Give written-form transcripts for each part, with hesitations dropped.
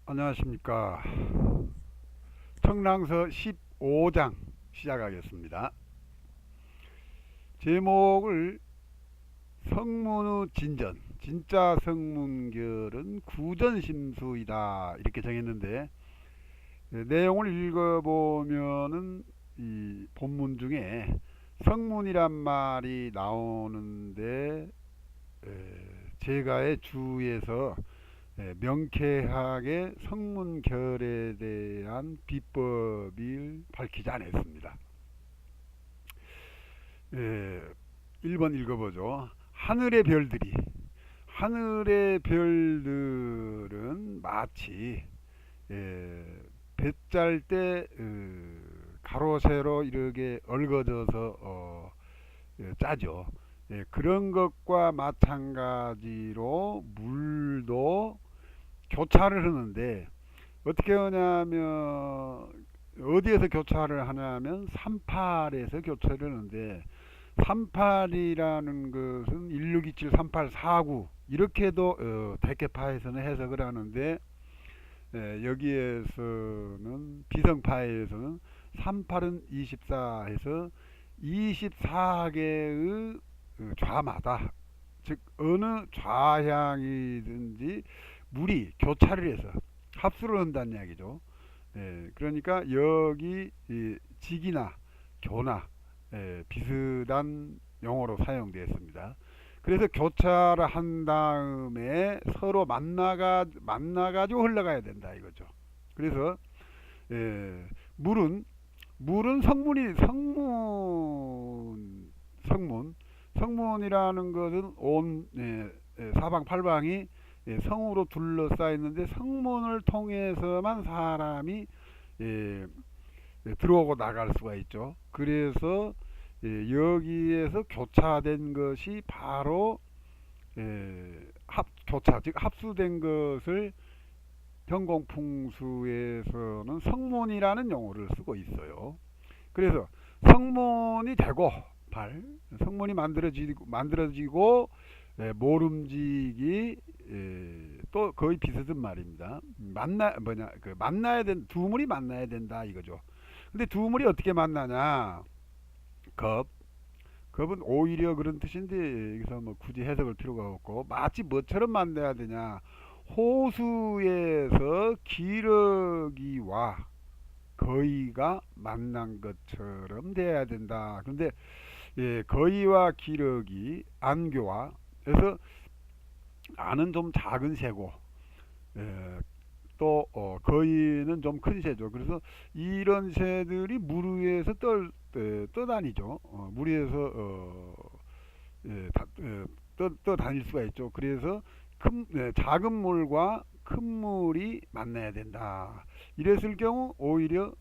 안녕하십니까. 청랑서 15장 시작하겠습니다. 제목을 성문의 진전, 진짜 성문결은 구전심수이다 이렇게 정했는데, 내용을 읽어보면은 이 본문 중에 성문이란 말이 나오는데, 제가의 주에서 명쾌하게 성문결에 대한 비법을 밝히지 않았습니다. 1번 읽어보죠. 하늘의 별들은 마치 뱃짤 때 가로 세로 이렇게 얽어져서 짜죠. 그런 것과 마찬가지로 물도 교차를 하는데, 어떻게 하냐면 어디에서 교차를 하냐면 38에서 교차를 하는데, 38이라는 것은 1627, 3849 이렇게도 대개파에서는 해석을 하는데, 여기에서는 비성파에서는 38은 24해서 24개의 좌마다, 즉 어느 좌향이든지 물이 교차를 해서 합수를 한다는 이야기죠. 그러니까 여기 직이나 교나 비슷한 용어로 사용되었습니다. 그래서 교차를 한 다음에 서로 만나가지고 흘러가야 된다 이거죠. 그래서 예, 물은 성문이라는 것은 온 사방팔방이 성으로 둘러싸여 있는데, 성문을 통해서만 사람이 들어오고 나갈 수가 있죠. 그래서 여기에서 교차된 것이 바로 교차, 즉 합수된 것을 전공풍수에서는 성문이라는 용어를 쓰고 있어요. 그래서 성문이 되고 성문이 만들어지고 모름지기 또 거의 비슷한 말입니다. 만나야 된 두물이 만나야 된다 이거죠. 근데 두물이 어떻게 만나냐? 겁은 오히려 그런 뜻인데, 여기서 뭐 굳이 해석할 필요가 없고, 마치 뭐처럼 만나야 되냐? 호수에서 기러기와 거위가 만난 것처럼 돼야 된다. 그런데 거위와 기러기, 안교와, 그래서 안은 좀 작은 새고, 또 거위는 좀 큰 새죠. 그래서 이런 새들이 물 위에서 떠다니죠. 물 위에서 떠다닐 수가 있죠. 그래서 작은 물과 큰 물이 만나야 된다. 이랬을 경우 오히려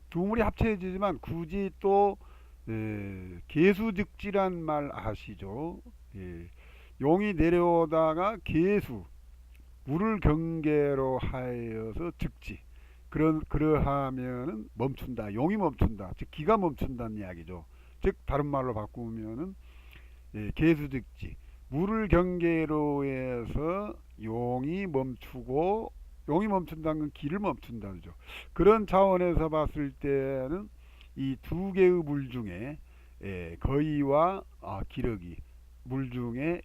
두 물이 합쳐지지만, 굳이 또 계수득지란 말 아시죠? 용이 내려오다가 물을 경계로 하여서 즉지, 그러하면은 멈춘다, 용이 멈춘다, 즉 기가 멈춘다는 이야기죠. 즉 다른 말로 바꾸면은 계수즉지, 물을 경계로 해서 용이 멈춘다는 건 기를 멈춘다는 거죠. 그런 차원에서 봤을 때는 이 두 개의 물 중에 거위와 기러기 물 중에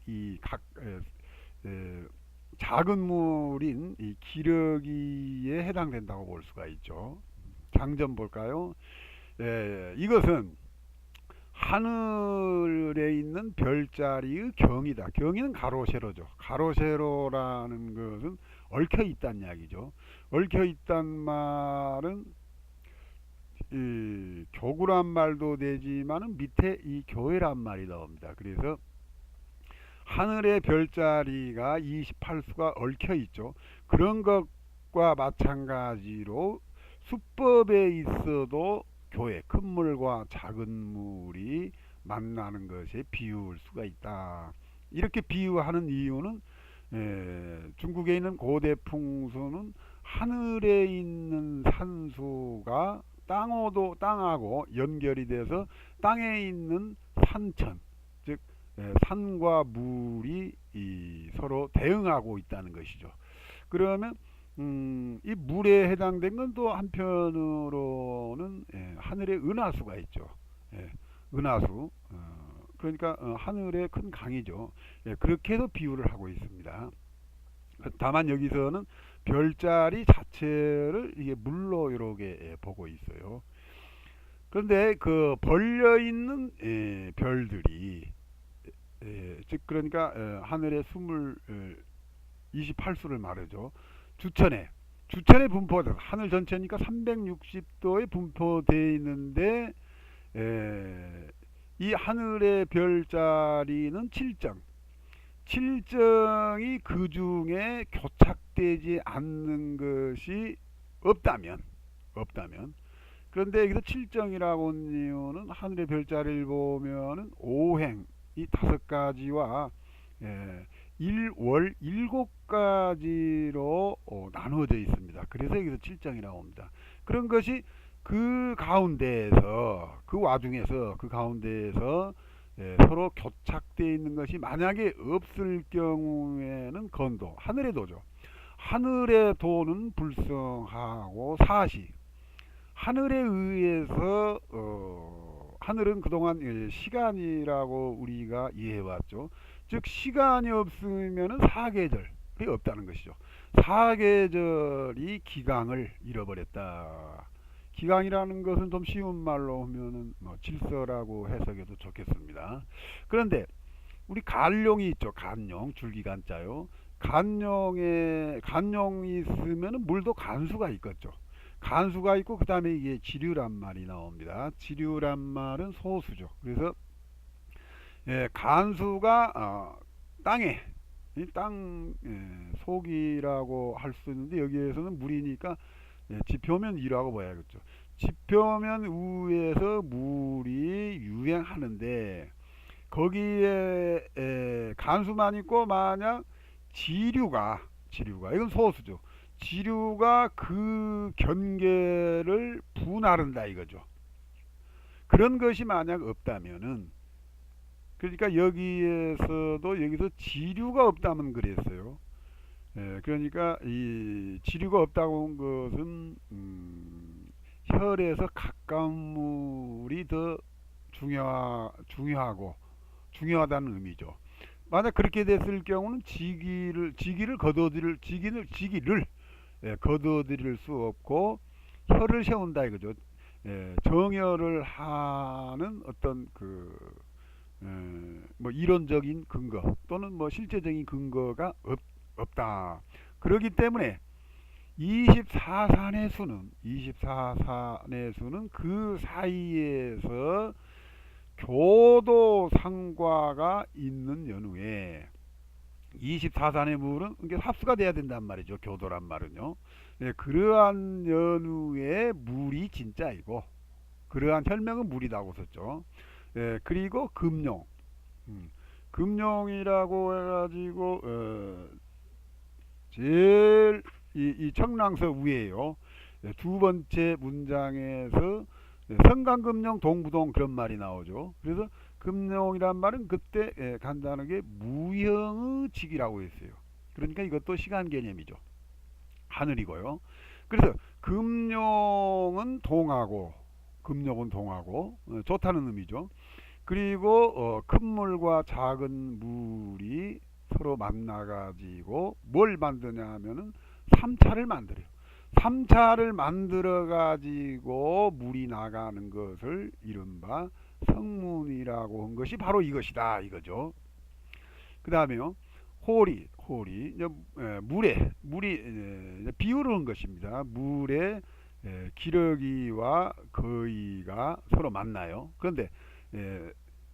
작은 물인 이 기러기에 해당된다고 볼 수가 있죠. 장점 볼까요? 이것은 하늘에 있는 별자리의 경이다. 경이는 가로 세로죠. 가로 세로라는 것은 얽혀 있다는 이야기죠. 얽혀 있단 말은 이 교구란 말도 되지만은 밑에 이 교회란 말이 나옵니다. 그래서 하늘의 별자리가 28수가 얽혀 있죠. 그런 것과 마찬가지로 수법에 있어도 교회, 큰 물과 작은 물이 만나는 것에 비유할 수가 있다. 이렇게 비유하는 이유는 중국에 있는 고대 풍수는 하늘에 있는 산수가 땅하고 연결이 돼서 땅에 있는 산천, 즉 산과 물이 이 서로 대응하고 있다는 것이죠. 그러면 이 물에 해당된 건 또 한편으로는 하늘의 은하수가 있죠. 예, 은하수. 그러니까 하늘의 큰 강이죠. 예, 그렇게도 비유를 하고 있습니다. 다만 여기서는 별자리 자체를 이게 물로 이렇게 보고 있어요. 그런데 그 벌려 있는 별들이 즉 그러니까 하늘의 28수를 말하죠. 주천에 분포돼 하늘 전체니까 360도에 분포되어 있는데 이 하늘의 별자리는 7정. 7정이 그 중에 교착되지 않는 것이 없다면 그런데 여기서 7정이라고 하는 이유는 하늘의 별자리를 보면은 오행 이 5가지와 일월 7가지로 나누어져 있습니다. 그래서 여기서 7정이라고 합니다. 그런 것이 그 가운데에서 그 와중에서 그 가운데에서 서로 교착되어 있는 것이 만약에 없을 경우에는 건도 하늘의 도죠. 하늘의 도는 불성하고 사시 하늘에 의해서 하늘은 그동안 시간이라고 우리가 이해해왔죠. 즉 시간이 없으면 사계절이 없다는 것이죠. 사계절이 기강을 잃어버렸다. 기강이라는 것은 좀 쉬운 말로 하면은 질서라고 해석해도 좋겠습니다. 그런데 우리 간룡이 있죠. 간룡 줄기간자요. 간룡이 있으면 물도 간수가 있겠죠. 간수가 있고 그 다음에 이게 지류란 말이 나옵니다. 지류란 말은 소수죠. 그래서 간수가 땅에 땅 속이라고 할 수 있는데 여기에서는 물이니까 지표면 위라고 봐야겠죠. 지표면 위에서 물이 유행하는데 거기에 간수만 있고 만약 지류가 이건 소수죠. 지류가 그 경계를 분할한다 이거죠. 그런 것이 만약 없다면은 그러니까 여기서 지류가 없다면 그랬어요. 그러니까 이 지류가 없다고 한 것은 혈에서 가까운 물이 더 중요하다는 의미죠. 만약 그렇게 됐을 경우는 지기를 거둬들일 수 없고 혈을 세운다 이거죠. 정혈을 하는 어떤 뭐 이론적인 근거 또는 뭐 실제적인 근거가 없다. 그렇기 때문에 24산의 수는 그 사이에서 교도상과가 있는 연후에 24산의 물은 이게 합수가 돼야 된단 말이죠. 교도란 말은요. 그러한 연후에 물이 진짜이고 그러한 혈명은 물이라고 썼죠. 그리고 금룡. 금룡이라고 해가지고 제일 이 청랑서 위에요. 두 번째 문장에서 성강금룡 동부동 그런 말이 나오죠. 그래서 금룡이란 말은 그때 간단하게 무형의 직이라고 했어요. 그러니까 이것도 시간 개념이죠. 하늘이고요. 그래서 금룡은 동하고 좋다는 의미죠. 그리고 큰 물과 작은 물이 서로 만나가지고 뭘 만드냐 하면은 3차를 만들어요. 3차를 만들어 가지고 물이 나가는 것을 이른바 성문이라고 한 것이 바로 이것이다 이거죠. 그 다음에요. 홀이 물이 비유를 한 것입니다. 물에 기러기와 거위가 서로 만나요. 그런데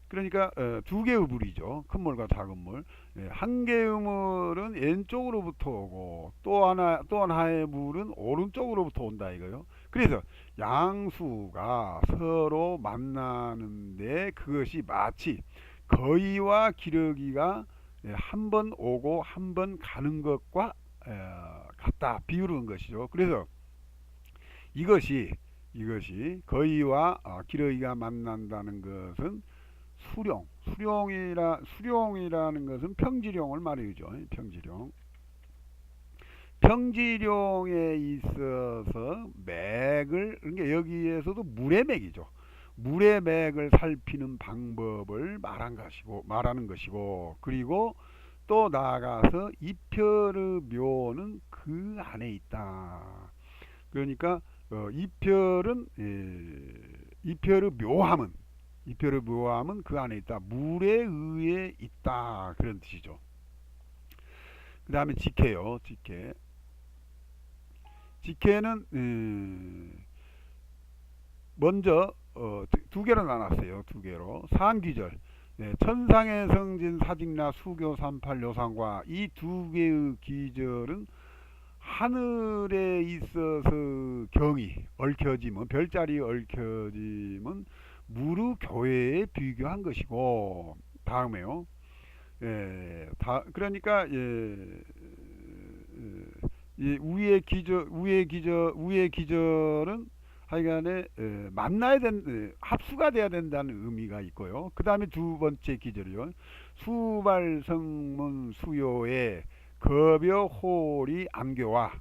그러니까 두 개의 물이죠. 큰 물과 작은 물. 한 개의 물은 왼쪽으로부터 오고 또 하나의 물은 오른쪽으로부터 온다 이거요. 그래서 양수가 서로 만나는데 그것이 마치 거위와 기러기가 한 번 오고 한 번 가는 것과 같다 비유를 것이죠. 그래서 이것이 거위와 기러기가 만난다는 것은 수룡이라는 것은 평지룡을 말이죠. 평지룡. 평지룡에 있어서 맥을, 그러니까 여기에서도 물의 맥이죠. 물의 맥을 살피는 방법을 말하는 것이고, 그리고 또 나아가서 이별의 묘는 그 안에 있다. 그러니까 이별의 묘함은 그 안에 있다. 물에 의해 있다. 그런 뜻이죠. 그 다음에 직해요. 직해는 먼저 두 개로 나눴어요. 두 개로. 상귀절, 천상의 성진 사직나 수교 삼팔 요상과, 이 두 개의 기절은 하늘에 있어서 경이 얽혀짐은, 별자리 얽혀짐은 무르 교회에 비교한 것이고, 다음에요. 그러니까 이 우의 기절은 하여간에 만나야 합수가 돼야 된다는 의미가 있고요. 그 다음에 두 번째 기절이요. 수발성문 수요의 급여 홀이 암교와,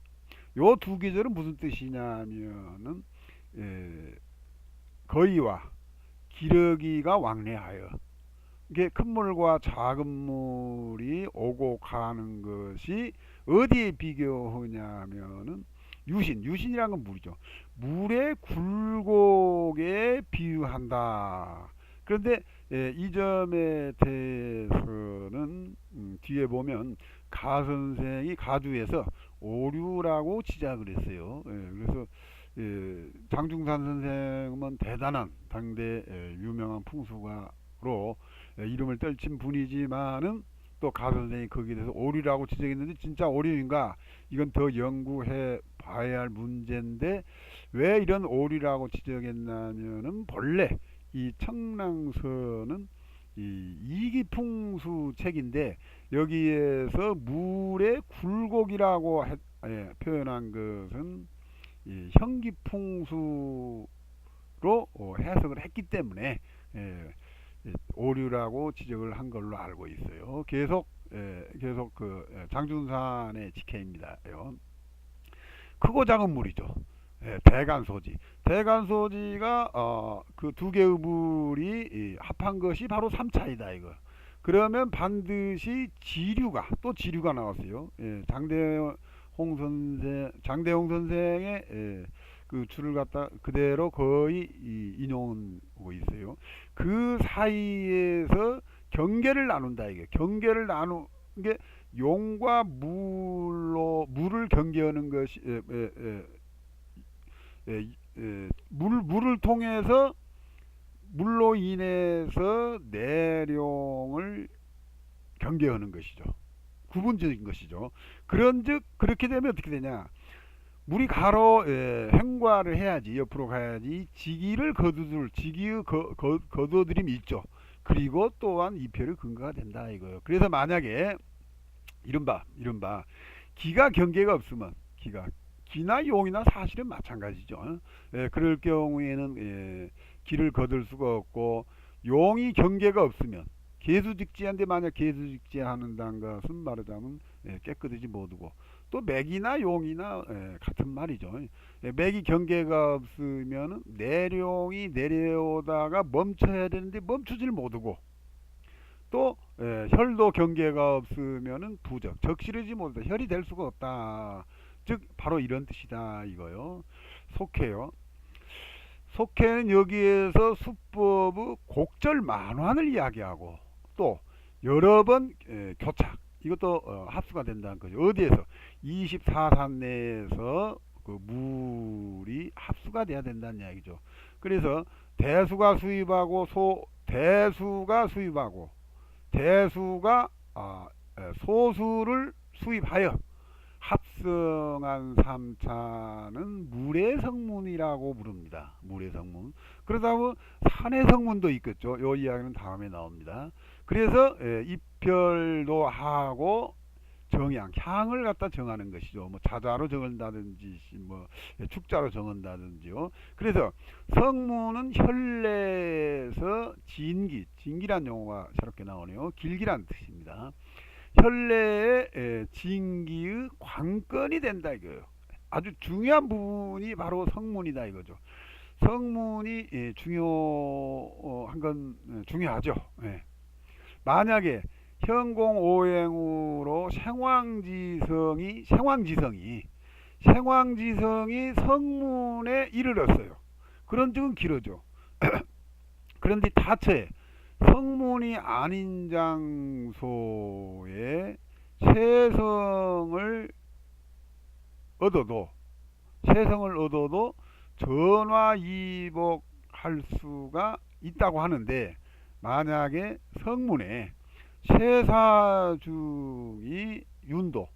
요 두 기절은 무슨 뜻이냐면은 거의와 기러기가 왕래하여, 이게 큰 물과 작은 물이 오고 가는 것이 어디에 비교하냐면은 유신이란 건 물이죠. 물의 굴곡에 비유한다. 그런데 이 점에 대해서는 뒤에 보면 가 선생이 가두에서 오류라고 지적을 했어요. 그래서 장중산 선생은 대단한 당대 유명한 풍수가로 이름을 떨친 분이지만은, 또 가 선생이 거기에 대해서 오류라고 지적했는데 진짜 오류인가, 이건 더 연구해 봐야 할 문제인데, 왜 이런 오류라고 지적했냐면은 본래 이 청랑서는 이 이기풍수 책인데, 여기에서 물의 굴곡이라고 표현한 것은 이 현기풍수로 해석을 했기 때문에 오류라고 지적을 한 걸로 알고 있어요. 계속 장준산의 직해입니다. 크고 작은 물이죠. 대간소지가 그 두 개의 물이 합한 것이 바로 삼차이다 이거. 그러면 반드시 지류가 나왔어요. 장대홍 선생의 그 줄을 갖다 그대로 거의 인용하고 있어요. 그 사이에서 경계를 나눈다 이게. 경계를 나누는 게 용과 물을 경계하는 것이 물을 통해서 물로 인해서 내룡을 경계하는 것이죠. 구분적인 것이죠. 그런즉 그렇게 되면 어떻게 되냐? 물이 가로 행과를 해야지, 옆으로 가야지 지기의 거두드림이 있죠. 그리고 또한 이표의 근거가 된다 이거예요. 그래서 만약에 이른바 기가 경계가 없으면, 기나 용이나 사실은 마찬가지죠. 그럴 경우에는 기를 거둘 수가 없고, 용이 경계가 없으면 계수직지한데, 만약 계수직지하는다는 것은 말하자면 깨끗이 못 두고, 또 맥이나 용이나 같은 말이죠. 맥이 경계가 없으면 내룡이 내려오다가 멈춰야 되는데 멈추질 못하고, 또 혈도 경계가 없으면 부적, 적시르지 못하다, 혈이 될 수가 없다. 즉 바로 이런 뜻이다 이거요. 속해는 여기에서 수법의 곡절 만환을 이야기하고, 또 여러 번 교착, 이것도 합수가 된다는 거죠. 어디에서? 24산 내에서 그 물이 합수가 돼야 된다는 이야기죠. 그래서 대수가 소수를 수입하여 합성한 삼차는 물의 성문이라고 부릅니다. 물의 성문. 그러다 보면 산의 성문도 있겠죠. 이 이야기는 다음에 나옵니다. 그래서 입별도 하고 정향, 향을 갖다 정하는 것이죠. 뭐 자자로 정한다든지 뭐 축자로 정한다든지요. 그래서 성문은 혈내에서 진기, 진기란 용어가 새롭게 나오네요. 길기란 뜻입니다. 혈내의 진기의 관건이 된다 이거예요. 아주 중요한 부분이 바로 성문이다 이거죠. 성문이 중요한 건 중요하죠. 예. 만약에 현공오행으로 생황지성이 성문에 이르렀어요. 그런 적은 길어져. 그런데 다처에 성문이 아닌 장소에 세성을 얻어도 전화이복할 수가 있다고 하는데, 만약에 성문에 세사중이 윤도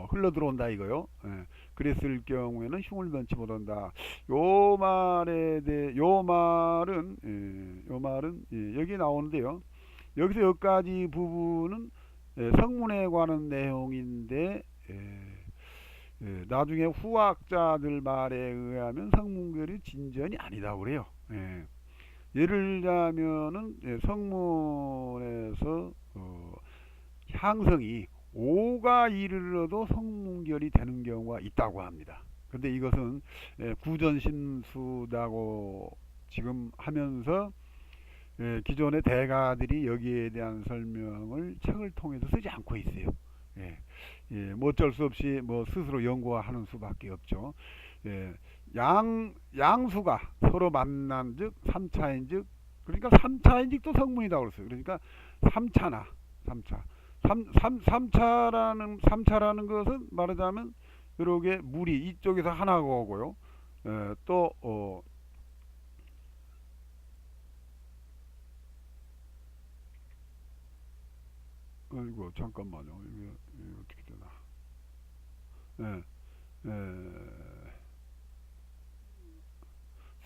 흘러 들어온다 이거요. 예. 그랬을 경우에는 흉을 변치 못한다. 요 말은 여기 나오는데요. 여기서 여기까지 부분은 성문에 관한 내용인데, 나중에 후학자들 말에 의하면 성문결이 진전이 아니다고 그래요. 예를 들자면은 성문에서 향성이 5가 이르러도 성문결이 되는 경우가 있다고 합니다. 근데 이것은 구전신수다고 지금 하면서 기존의 대가들이 여기에 대한 설명을 책을 통해서 쓰지 않고 있어요. 뭐 어쩔 수 없이 뭐 스스로 연구하는 수밖에 없죠. 양수가 서로 만난 즉 3차인즉, 그러니까 3차인즉도 성문이라고 그랬어요. 그러니까 3차나 3차라는 것은 말하자면 이렇게 물이 이쪽에서 하나가 오고요. 또 이거 잠깐만요. 이게 어떻게 되나? 예,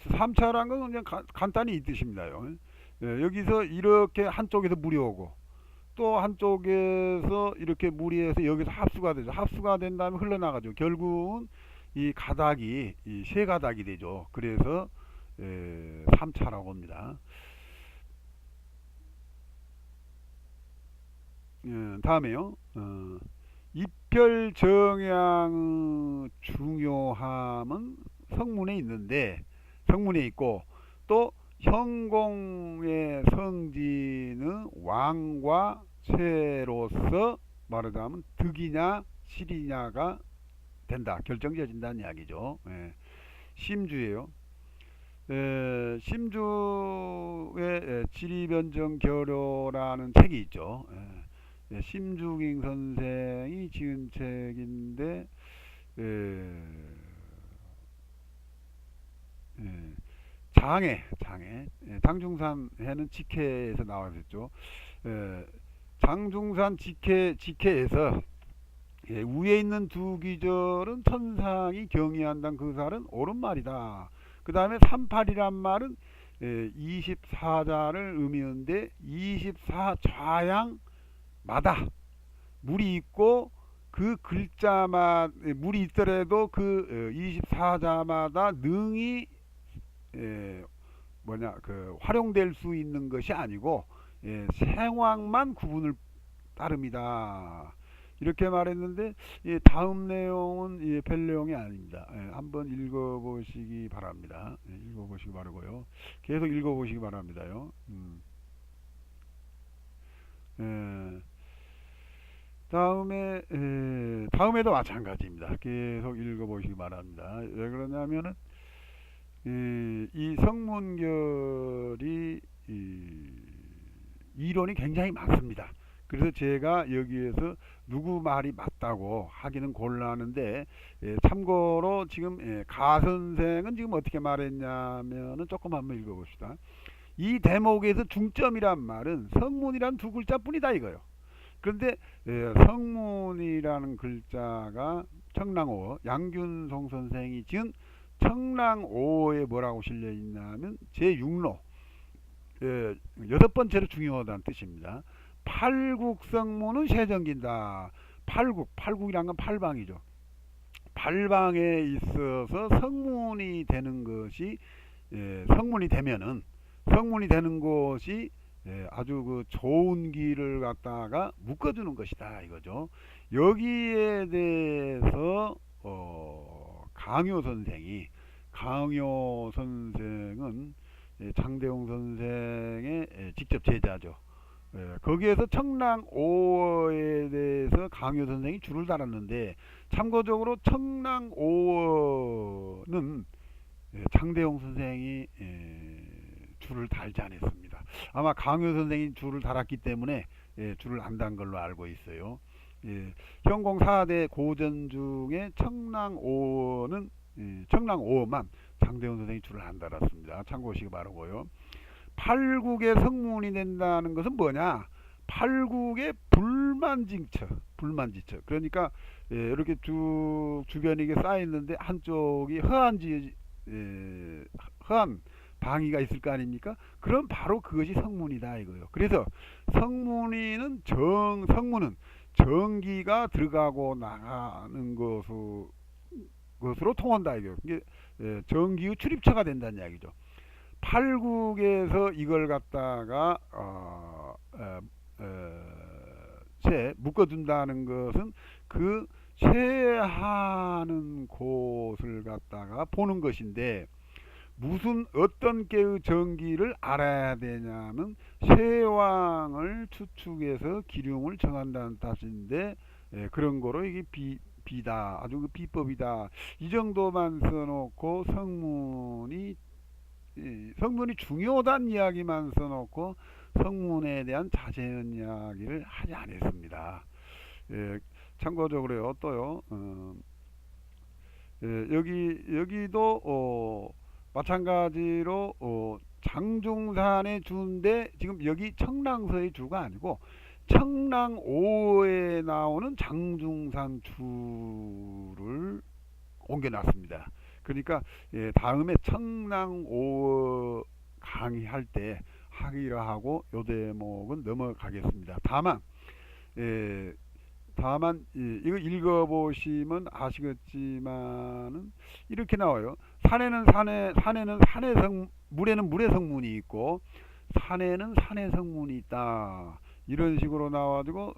3차란 건 그냥 간단히 이 뜻입니다요. 여기서 이렇게 한쪽에서 물이 오고 또 한쪽에서 이렇게 물이 해서 여기서 합수가 되죠. 합수가 된 다음에 흘러나가죠. 결국은 이 가닥이 세 가닥이 되죠. 그래서 3차라고 합니다. 다음에요. 입별 정향의 중요함은 성문에 있고, 또 현공의 성지는 왕과 쇠로서 말하자면 득이냐 실이냐가 된다, 결정지어진다는 이야기죠. 심주예요. 심주의 지리변정교로라는 책이 있죠. 심중잉 선생이 지은 책인데, 장중산해는 직해에서 나왔었죠. 장중산 직해에서 위에 있는 두 기절은 천상이 경의한다는 그 말은 옳은 말이다. 그 다음에 38이란 말은 24자를 의미하는데 24좌양마다 물이 있고, 그 글자마다 물이 있더라도 그 24자마다 능이 활용될 수 있는 것이 아니고 생황만 구분을 따릅니다. 이렇게 말했는데, 다음 내용은 별 내용이 아닙니다. 한번 읽어보시기 바랍니다. 읽어보시기 바라고요. 계속 읽어보시기 바랍니다요. 다음에도 마찬가지입니다. 계속 읽어보시기 바랍니다. 왜 그러냐면은 이 성문결이 이론이 굉장히 많습니다. 그래서 제가 여기에서 누구 말이 맞다고 하기는 곤란한데, 참고로 지금 가선생은 지금 어떻게 말했냐면은 조금 한번 읽어봅시다. 이 대목에서 중점이란 말은 성문이란 두 글자뿐이다 이거요. 그런데 성문이라는 글자가 청랑오, 양균송 선생이 지은 청랑오에 뭐라고 실려 있냐면 제6로 여섯 번째로 중요하다는 뜻입니다. 팔국성문은 세정긴다. 팔국이란 건 팔방이죠. 팔방에 있어서 성문이 되는 것이 성문이 되는 것이 아주 그 좋은 길을 갖다가 묶어주는 것이다 이거죠. 여기에 대해서 강요 선생은 장대웅 선생의 직접 제자죠. 거기에서 청랑오어에 대해서 강요 선생이 줄을 달았는데, 참고적으로 청랑오어는 장대웅 선생이 줄을 달지 않았습니다. 아마 강요 선생이 줄을 달았기 때문에 줄을 안 단 걸로 알고 있어요. 현공 4대 고전 중에 청랑오어만 장대웅 선생이 줄을 안 달았습니다. 참고하시기 바라고요. 팔국의 성문이 된다는 것은 뭐냐? 팔국의 불만지처. 그러니까 이렇게 쭉 주변에 이게 쌓여 있는데 한쪽이 허한 방위가 있을 거 아닙니까? 그럼 바로 그것이 성문이다 이거예요. 그래서 성문은 전기가 들어가고 나가는 것으로 통한다 이거예요. 이게 전기의 출입처가 된다는 이야기죠. 팔국에서 이걸 갖다가 묶어둔다는 것은 그 쇠하는 곳을 갖다가 보는 것인데, 어떤 개의 전기를 알아야 되냐면 쇠왕을 추측해서 기륭을 정한다는 뜻인데, 그런 거로 이게 비다, 아주 그 비법이다, 이 정도만 써놓고 성문이 중요하다는 이야기만 써놓고 성문에 대한 자세한 이야기를 하지 않았습니다. 참고적으로요, 또요, 여기도 마찬가지로 장중산의 주인데, 지금 여기 청랑서의 주가 아니고 청랑오에 나오는 장중산 주를 옮겨놨습니다. 그러니까 다음에 청랑오 강의할 때 하기로 하고 요 대목은 넘어가겠습니다. 다만 이거 읽어보시면 아시겠지만은 이렇게 나와요. 물에는 물의 성문이 있고 산에는 산의 성문이 있다. 이런 식으로 나와가지고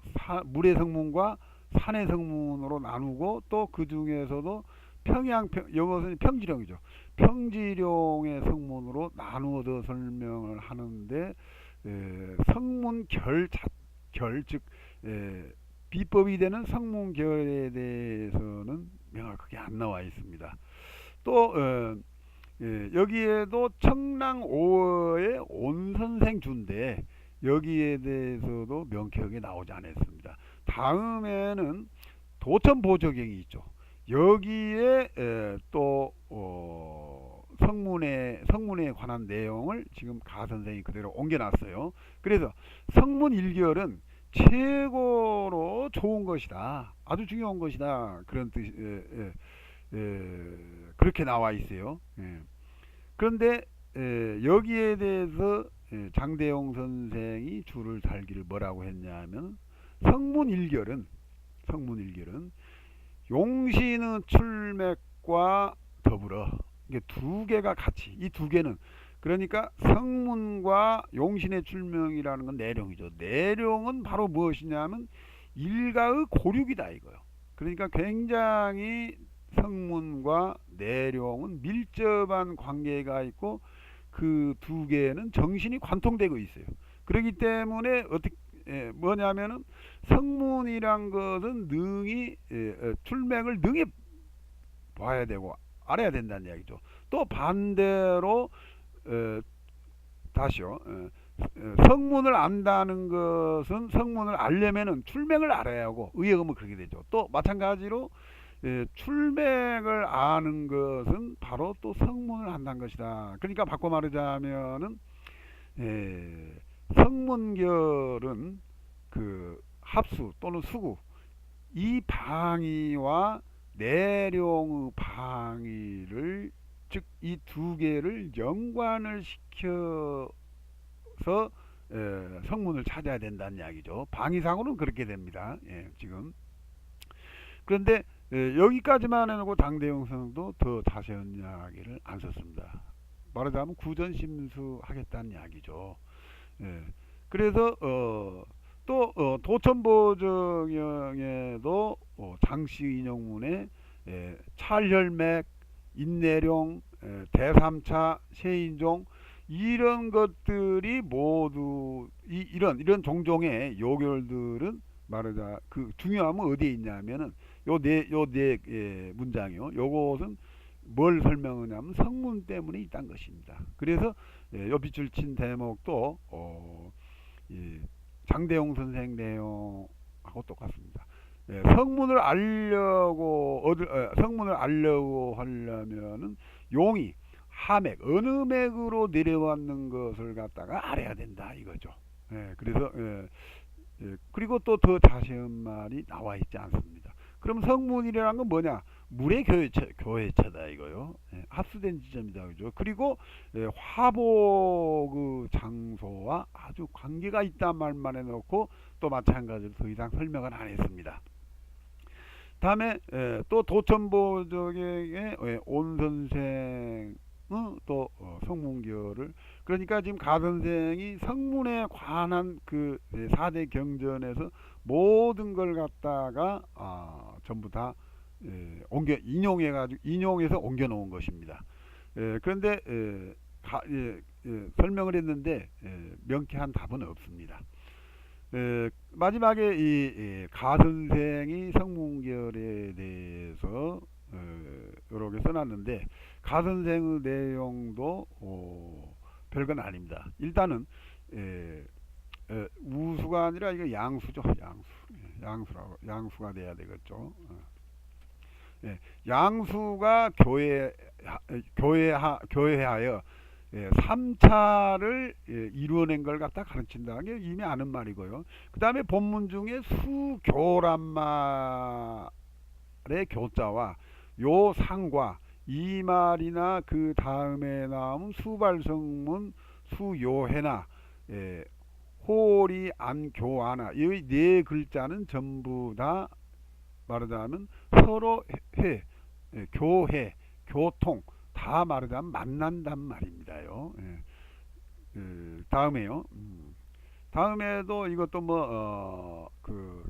물의 성문과 산의 성문으로 나누고, 또 그 중에서도 이것은 평지령이죠. 평지령의 성문으로 나누어서 설명을 하는데, 성문결, 즉 비법이 되는 성문결에 대해서는 명확하게 안 나와 있습니다. 또 여기에도 청랑오어의 온선생주인데 여기에 대해서도 명쾌하게 나오지 않았습니다. 다음에는 도천보조경이 있죠. 여기에 또 성문에 관한 내용을 지금 가 선생이 그대로 옮겨놨어요. 그래서 성문 일결은 최고로 좋은 것이다, 아주 중요한 것이다, 그런 뜻, 그렇게 나와 있어요. 그런데 여기에 대해서 장대용 선생이 줄을 달기를 뭐라고 했냐면, 성문 일결은 용신의 출맥과 더불어, 이게 두 개가 같이, 이 두 개는, 그러니까 성문과 용신의 출명이라는 건 내룡이죠. 내룡은 바로 무엇이냐면 일가의 고륙이다 이거요. 그러니까 굉장히 성문과 내룡은 밀접한 관계가 있고, 그 두 개는 정신이 관통되고 있어요. 그렇기 때문에 뭐냐면은 성문이란 것은 출맥을 능히 봐야 되고 알아야 된다는 이야기죠. 또 반대로 다시요, 성문을 안다는 것은, 성문을 알려면은 출맥을 알아야 하고, 의역음은 그렇게 되죠. 또 마찬가지로 출맥을 아는 것은 바로 또 성문을 안다는 것이다. 그러니까 바꿔 말하자면은 성문결은 그 합수 또는 수구, 이 방위와 내룡의 방위를, 즉 이 두 개를 연관을 시켜서 성문을 찾아야 된다는 이야기죠. 방위상으로는 그렇게 됩니다. 지금 그런데 여기까지만 해놓고 장대영 선생도 더 자세한 이야기를 안 썼습니다. 말하자면 구전심수하겠다는 이야기죠. 예. 그래서 또 도천보정형에도 장씨 인용문에 찰혈맥, 인내룡, 대삼차, 세인종 이런 것들이 모두 이런 종종의 요결들은 말하자 그 중요함은 어디에 있냐면은 요 네 문장이요. 요것은 뭘 설명하냐면 성문 때문에 있다는 것입니다. 그래서 요 빛을 친 대목도 이 장대용 선생 내용하고 똑같습니다. 성문을 알려고 하려면은 용이 하맥 어느 맥으로 내려왔는 것을 갖다가 알아야 된다 이거죠. 그래서 그리고 또 더 자세한 말이 나와 있지 않습니다. 그럼 성문이라는 건 뭐냐? 물의 교회체다 이거요. 합수된 지점이다 그죠. 그리고 화보 그 장소와 아주 관계가 있단 말만 해놓고 또 마찬가지로 더 이상 설명을 안 했습니다. 다음에 또 도천보적의 온 선생 또 성문결을 그러니까 지금 가 선생이 성문에 관한 그 4대 경전에서 모든 걸 갖다가 전부 다 인용해서 옮겨 놓은 것입니다. 그런데 설명을 했는데 명쾌한 답은 없습니다. 마지막에 이 가 선생이 성문결에 대해서 여러 개 써놨는데 가 선생의 내용도 별건 아닙니다. 일단은 우수가 아니라 이거 양수죠. 양수가 돼야 되겠죠. 양수가 교회하여 3차를 이루어낸 걸 갖다 가르친다는 게 이미 아는 말이고요. 그 다음에 본문 중에 수교란 말의 교자와 요 상과 이 말이나 그 다음에 나온 수발성문 수요해나 호리 안교하나 이 네 글자는 전부 다 말하자면 서로 교회 교통 다 말하자면 만난단 말입니다요. 다음에요. 다음에도 이것도 그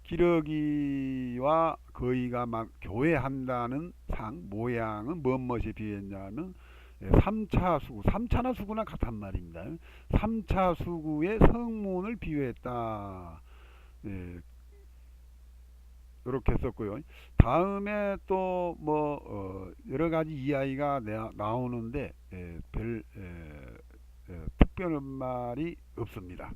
기러기와 거의가 교회한다는 상 모양은 무엇에 비유했냐면 3차 수구 3차나 수구나 같단 말입니다. 3차 수구의 성문을 비유했다. 이렇게 했었고요. 다음에 또 여러 가지 이야기가 나오는데 별 특별한 말이 없습니다.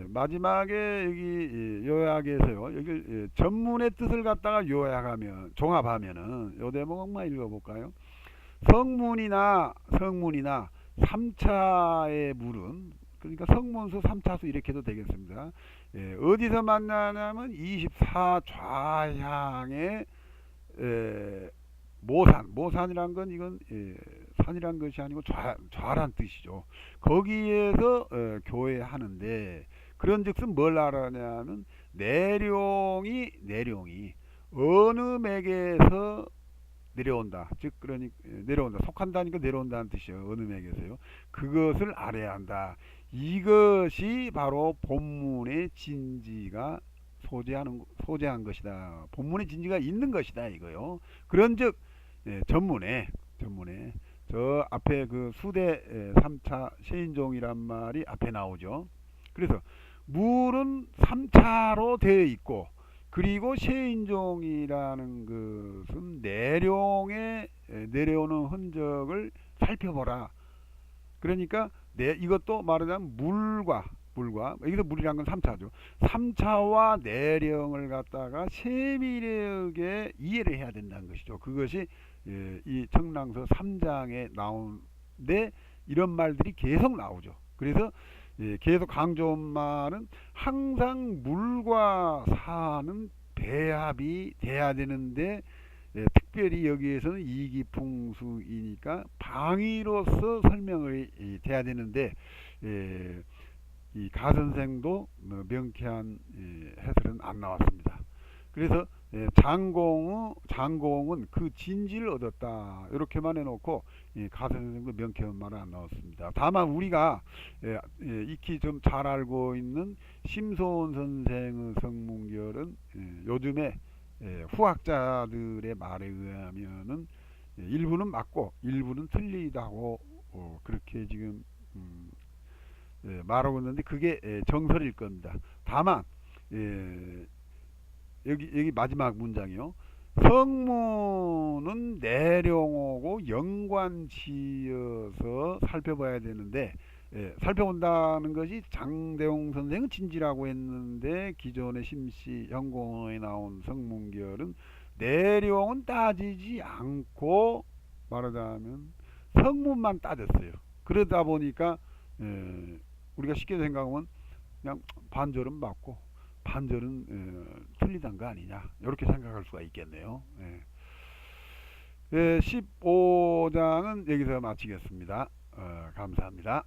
마지막에 여기 요약에서요. 여기 전문의 뜻을 갖다가 요약하면 종합하면은 요 대목만 읽어볼까요? 성문이나 3차의 물은 그러니까 성문수 3차수 이렇게 해도 되겠습니다. 어디서 만나냐면 24좌향의 모산이란 건 이건 산이란 것이 아니고 좌란 뜻이죠. 거기에서 교회하는데 그런즉슨 뭘 알아냐면 내룡이 어느 맥에서 내려온다. 즉 그러니 내려온다. 속한다니까 내려온다는 뜻이에요. 어느 맥에서요. 그것을 알아야 한다. 이것이 바로 본문의 진지가 소재한 것이다. 본문의 진지가 있는 것이다 이거요. 그런즉 전문에 저 앞에 그 수대 3차 세인종이란 말이 앞에 나오죠. 그래서 물은 3차로 되어 있고 그리고 세인종이라는 것은 내려오는 흔적을 살펴보라. 그러니까 이것도 말하자면 물과 여기서 물이란 건 3차죠. 3차와 내령을 갖다가 세밀하게 이해를 해야 된다는 것이죠. 그것이 이 청랑서 3장에 나오는데 이런 말들이 계속 나오죠. 그래서 계속 강조한 말은 항상 물과 사는 배합이 돼야 되는데 특별히 여기에서는 이기풍수이니까 방위로서 설명을 돼야 되는데 이 가선생도 명쾌한 해설은 안 나왔습니다. 그래서 장공은 그 진지를 얻었다. 이렇게만 해놓고 가서 선생도 명쾌한 말을 안 넣었습니다. 다만 우리가 익히 좀 잘 알고 있는 심소원 선생의 성문결은 요즘에 후학자들의 말에 의하면은 일부는 맞고 일부는 틀리다고 그렇게 지금 음, 말하고 있는데 그게 정설일 겁니다. 다만 여기 마지막 문장이요. 성문은 내령오고 연관지어서 살펴봐야 되는데 살펴본다는 것이 장대웅 선생은 진지라고 했는데 기존의 심시 현공에 나온 성문결은 내령은 따지지 않고 말하자면 성문만 따졌어요. 그러다 보니까 우리가 쉽게 생각하면 그냥 반절은 맞고 반절은 틀리단 거 아니냐 이렇게 생각할 수가 있겠네요. 15장은 여기서 마치겠습니다. 감사합니다.